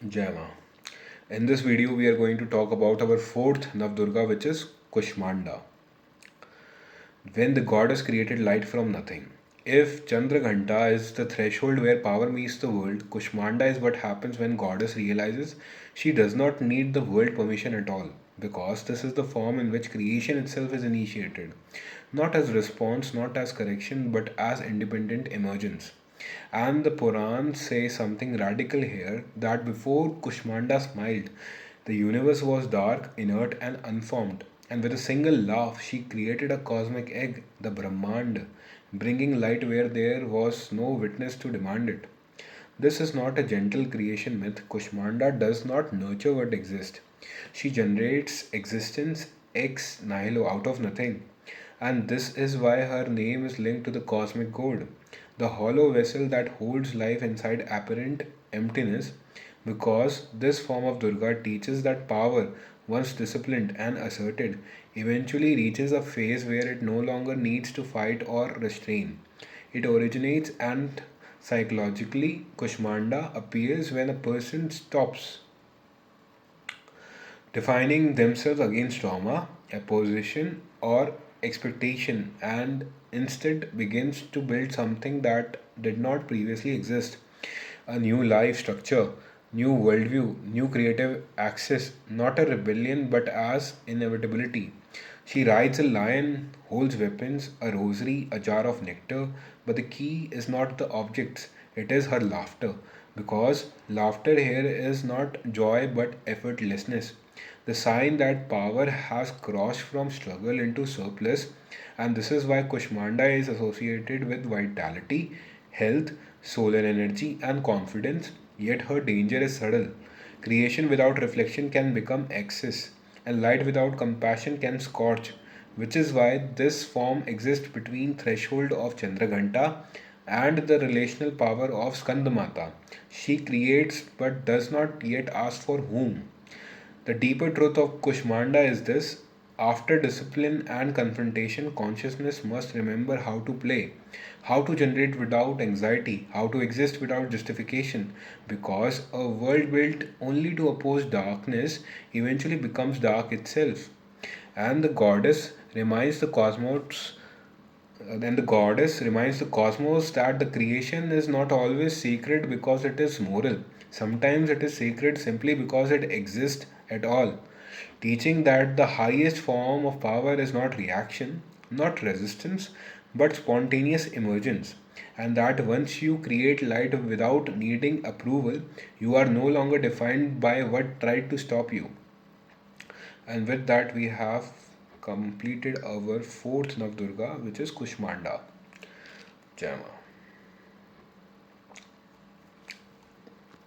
Jai Ma. In this video, we are going to talk about our fourth Navdurga, which is Kushmanda. When the goddess created light from nothing. If Candraghaṇṭā is the threshold where power meets the world, Kushmanda is what happens when goddess realizes she does not need the world permission at all, because this is the form in which creation itself is initiated, not as response, not as correction, but as independent emergence. And the Purāṇas say something radical here, that before Kushmanda smiled, the universe was dark, inert, and unformed. And with a single laugh, she created a cosmic egg, the brahmāṇḍa, bringing light where there was no witness to demand it. This is not a gentle creation myth. Kushmanda does not nurture what exists. She generates existence ex nihilo, out of nothing. And this is why her name is linked to the cosmic gourd, the hollow vessel that holds life inside apparent emptiness, because this form of Durga teaches that power, once disciplined and asserted, eventually reaches a phase where it no longer needs to fight or restrain. It originates, and psychologically, Kushmanda appears when a person stops defining themselves against trauma, opposition, or expectation, and instead begins to build something that did not previously exist, a new life structure, new worldview, new creative access, not a rebellion but as inevitability. She rides a lion, holds weapons, a rosary, a jar of nectar, but the key is not the objects, it is her laughter. Because laughter here is not joy but effortlessness, the sign that power has crossed from struggle into surplus, and this is why Kushmanda is associated with vitality, health, solar energy, and confidence. Yet her danger is subtle. Creation without reflection can become excess, and light without compassion can scorch, which is why this form exists between threshold of Chandraghanta and the relational power of Skandamata. She creates but does not yet ask for whom. The deeper truth of Kushmanda is this: after discipline and confrontation, consciousness must remember how to play, how to generate without anxiety, how to exist without justification, because a world built only to oppose darkness eventually becomes dark itself. And the goddess reminds the cosmos then the goddess reminds the cosmos that the creation is not always sacred because it is moral. Sometimes it is sacred simply because it exists at all, teaching that the highest form of power is not reaction, not resistance, but spontaneous emergence. And that once you create light without needing approval, you are no longer defined by what tried to stop you. And with that, we have completed our fourth Navdurga, which is Kushmanda. Jai Ma.